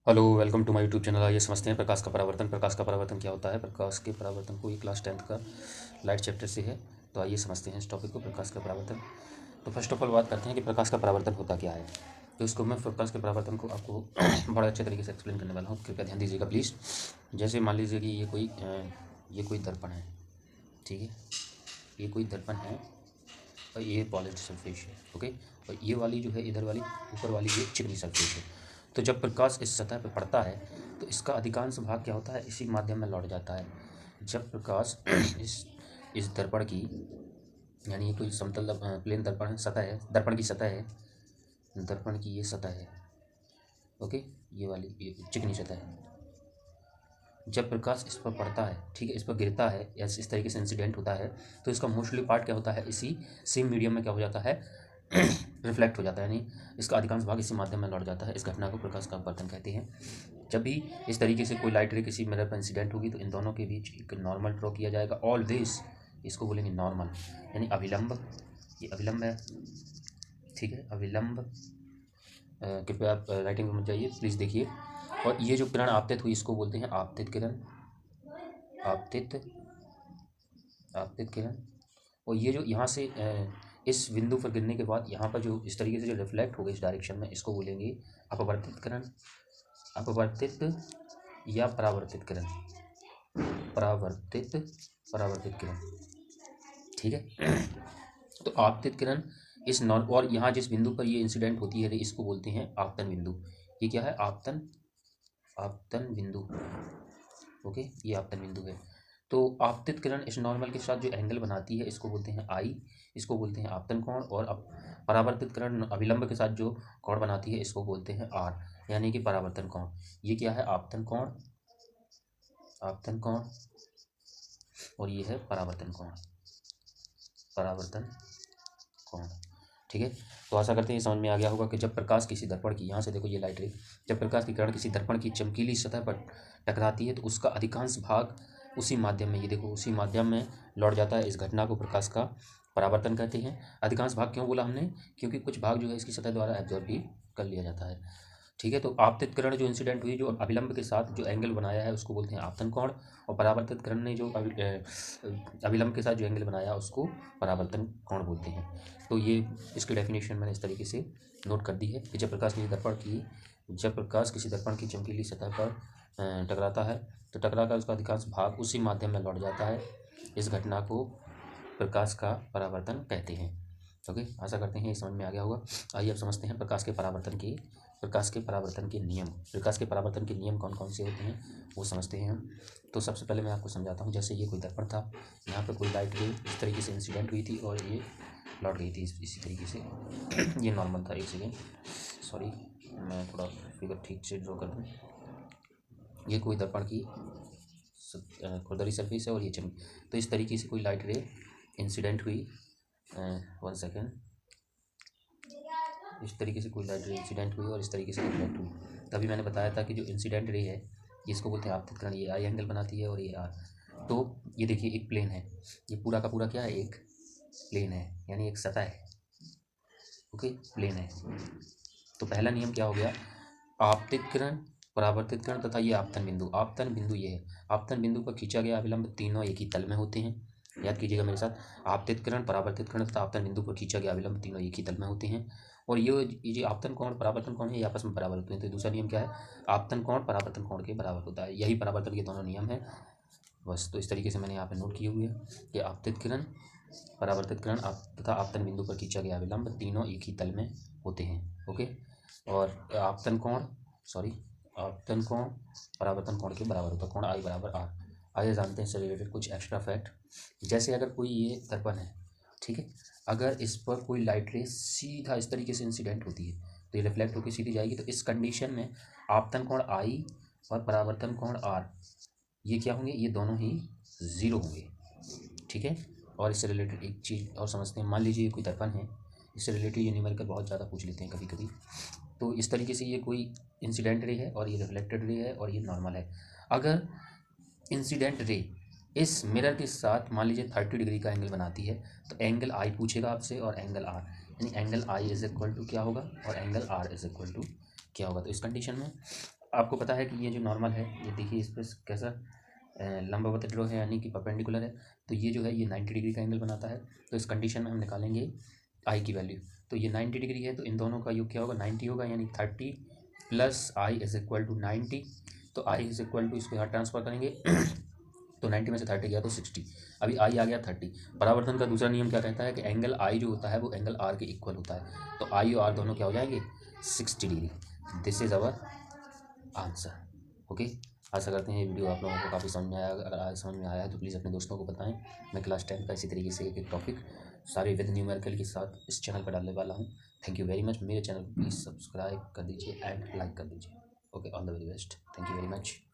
Hello, welcome to my YouTube channel. आइए समझते हैं प्रकाश का परावर्तन। प्रकाश का परावर्तन क्या होता है? प्रकाश के परावर्तन को ये क्लास 10th का लाइट चैप्टर से है। तो आइए समझते हैं इस टॉपिक को, प्रकाश का परावर्तन। तो फर्स्ट ऑफ ऑल बात करते हैं कि प्रकाश का परावर्तन होता क्या है। तो इसको मैं प्रकाश के परावर्तन को आपको बड़े अच्छे तरीके से एक्सप्लेन करने वाला हूँ, कृपया ध्यान दीजिएगा प्लीज़। जैसे मान लीजिए कि ये कोई दर्पण है, ठीक है। ये कोई दर्पण है और ये पॉलिश्ड सरफेस है, ओके। और ये वाली जो है, इधर वाली ऊपर वाली, ये चिकनी सरफेस है। तो जब प्रकाश इस सतह पर पड़ता है तो इसका अधिकांश भाग क्या होता है, इसी माध्यम में लौट जाता है। जब प्रकाश इस दर्पण की, यानी ये कोई समतल प्लेन दर्पण है, सतह है, दर्पण की सतह है, दर्पण की ये सतह है, ओके। ये वाली ये चिकनी सतह है। जब प्रकाश इस पर पड़ता है, ठीक है, इस पर गिरता है या इस तरीके से इंसिडेंट होता है, तो इसका मोस्टली पार्ट क्या होता है, इसी सेम मीडियम में क्या हो जाता है, रिफ्लेक्ट हो जाता है, यानी इसका अधिकांश भाग इसी माध्यम में लौट जाता है। इस घटना को प्रकाश का अपवर्तन कहते हैं। जब भी इस तरीके से कोई लाइट रे किसी मिरर पर इंसिडेंट होगी तो इन दोनों के बीच एक नॉर्मल ड्रॉ किया जाएगा ऑलवेज। इसको बोलेंगे नॉर्मल, यानी अविलंब। ये अविलंब है, ठीक है, अविलंब। कृपया आप राइटिंग में मत जाइए, प्लीज़ देखिए। और ये जो किरण आपतित हुई इसको बोलते हैं आपतित किरण, आपतित आपतित किरण। और ये जो यहाँ से इस बिंदु पर गिरने के बाद यहाँ पर जो इस तरीके से जो रिफ्लेक्ट हो गई इस डायरेक्शन में, इसको बोलेंगे अपवर्तित किरण, अपवर्तित या परावर्तित किरण, परावर्तित परावर्तित किरण, ठीक है। तो आपतित किरण इस नॉन, और यहाँ जिस बिंदु पर ये इंसिडेंट होती है इसको बोलते हैं आपतन बिंदु। ये क्या है, आपतन, आपतन बिंदु, ओके। ये आपतन बिंदु है। तो आपतित किरण इस नॉर्मल के साथ जो एंगल बनाती है इसको बोलते हैं आई, इसको बोलते हैं आपतन कोण। और अब परावर्तित किरण अविलंब के साथ जो कोण बनाती है इसको बोलते हैं आर, यानी कि परावर्तन कोण। ये क्या है, आपतन कोण, आपतन कोण, और ये है परावर्तन कोण, परावर्तन कोण, ठीक है। तो आशा करते हैं समझ में आ गया होगा कि जब प्रकाश किसी दर्पण की, यहाँ से देखो ये लाइट रे, जब प्रकाश की किरण किसी दर्पण की चमकीली सतह पर टकराती है तो उसका अधिकांश भाग उसी माध्यम में, ये देखो, उसी माध्यम में लौट जाता है। इस घटना को प्रकाश का परावर्तन कहते हैं। अधिकांश भाग क्यों बोला हमने, क्योंकि कुछ भाग जो है इसकी सतह द्वारा एब्जॉर्ब भी कर लिया जाता है, ठीक है। तो आपतित किरण जो इंसिडेंट हुई, जो अविलंब के साथ जो एंगल बनाया है उसको बोलते हैं आपतन कोण। और परावर्तित किरण ने जो अविलंब के साथ जो एंगल बनाया उसको परावर्तन कोण बोलते हैं। तो ये इसकी डेफिनेशन मैंने इस तरीके से नोट कर दी है कि जब प्रकाश किसी दर्पण की चमकीली सतह पर टकराता है तो टकराकर उसका अधिकांश भाग उसी माध्यम में लौट जाता है। इस घटना को प्रकाश का परावर्तन कहते हैं, ओके। आशा करते हैं ये समझ में आ गया होगा। आइए अब समझते हैं प्रकाश के परावर्तन के नियम। प्रकाश के परावर्तन के नियम कौन कौन से होते हैं वो समझते हैं हम। तो सबसे पहले मैं आपको समझाता हूँ। जैसे ये कोई दर्पण था, यहाँ पर कोई लाइट रे इस तरीके से इंसिडेंट हुई थी और ये लौट गई थी इसी तरीके से। ये नॉर्मल था, एक सेकेंड, सॉरी, मैं थोड़ा फिगर ठीक से ड्रॉ कर दूँ। ये कोई दर्पण की खुरदरी सरफेस है और ये चमकी, तो इस तरीके से कोई लाइट रे इंसिडेंट हुई, 1 सेकेंड, इस तरीके से कोई लाइट रे इंसिडेंट हुई और इस तरीके से रिफ्लेक्ट हुई। तभी मैंने बताया था कि जो इंसिडेंट रे है इसको बोलते हैं आपतित किरण। ये आई एंगल बनाती है और ये आर। तो ये देखिए एक प्लेन है, ये पूरा का पूरा क्या है, एक प्लेन है, यानी एक सतह है, ओके, प्लेन है। तो पहला नियम क्या हो गया, आपतित किरण, परावर्तित किरण तथा ये आपतन बिंदु। आपतन बिंदु ये है, आपतन बिंदु पर खींचा गया अविलंब तीनों एक ही तल में होते हैं। याद कीजिएगा मेरे साथ, आपतित किरण, परावर्तित किरण तथा आपतन बिंदु पर खींचा गया अविलंब तीनों एक ही तल में होते हैं। और ये जो आपतन कोण परावर्तन कोण है ये आपस में बराबर होते हैं। तो दूसरा नियम क्या है, आपतन कोण परावर्तन कोण के बराबर होता है। यही परावर्तन के दोनों नियम है बस। तो इस तरीके से मैंने यहाँ पे नोट किए हुए हैं कि आपतित किरण, परावर्तित किरण तथा आपतन बिंदु पर खींचा गया अविलंब तीनों एक ही तल में होते हैं, ओके। और आपतन कोण परावर्तन कोण के बराबर होता है, कोण आई बराबर आर। आइए जानते हैं इससे रिलेटेड कुछ एक्स्ट्रा फैक्ट। जैसे अगर कोई ये दर्पण है, ठीक है, अगर इस पर कोई लाइट रे सीधा इस तरीके से इंसिडेंट होती है तो ये रिफ्लेक्ट होकर सीधी जाएगी। तो इस कंडीशन में आपतन कोण आई और परावर्तन कोण आर, ये क्या होंगे, ये दोनों ही ज़ीरो होंगे, ठीक है। और इससे रिलेटेड एक चीज़ और समझते हैं। मान लीजिए ये कोई दर्पण है, इससे रिलेटेड ये न्यूमेरिकल बहुत ज़्यादा पूछ लेते हैं कभी कभी। तो इस तरीके से ये कोई इंसिडेंट रे है और ये रिफ्लेक्टेड रे है और ये नॉर्मल है। अगर इंसिडेंट रे इस मिरर के साथ मान लीजिए 30 डिग्री का एंगल बनाती है तो एंगल आई पूछेगा आपसे और एंगल आर, यानी angle I is equal to क्या होगा और angle R is equal to क्या होगा। तो इस कंडीशन में आपको पता है कि ये जो नॉर्मल है, ये देखिए इस पर कैसा लंबवत ड्रॉ है, यानी कि परपेंडिकुलर है। तो ये जो है ये 90 डिग्री का एंगल बनाता है। तो इस कंडीशन में हम निकालेंगे आई की वैल्यू। तो ये 90 डिग्री है, तो इन दोनों का योग क्या होगा, 90 होगा, यानी 30 plus I is equal to 90। तो आई इज इक्वल टू, इसको यहाँ ट्रांसफर करेंगे तो 90 में से 30 गया तो 60। अभी आई आ गया 30। परावर्तन का दूसरा नियम क्या कहता है कि एंगल आई जो होता है वो एंगल आर के इक्वल होता है। तो आई और आर दोनों क्या हो जाएंगे, 60 degree. This is our answer. Okay, आशा करते हैं ये वीडियो आप लोगों को काफ़ी समझ में आया। अगर आज समझ में आया है तो प्लीज़ अपने दोस्तों को बताएं। मैं क्लास 10 का इसी तरीके से एक टॉपिक सारे विद न्यूमेरिकल के साथ इस चैनल पर डालने वाला हूँ। Thank you very much. मेरे चैनल को प्लीज़ सब्सक्राइब कर दीजिए एंड लाइक कर दीजिए। Okay, all the very best. Thank you very much.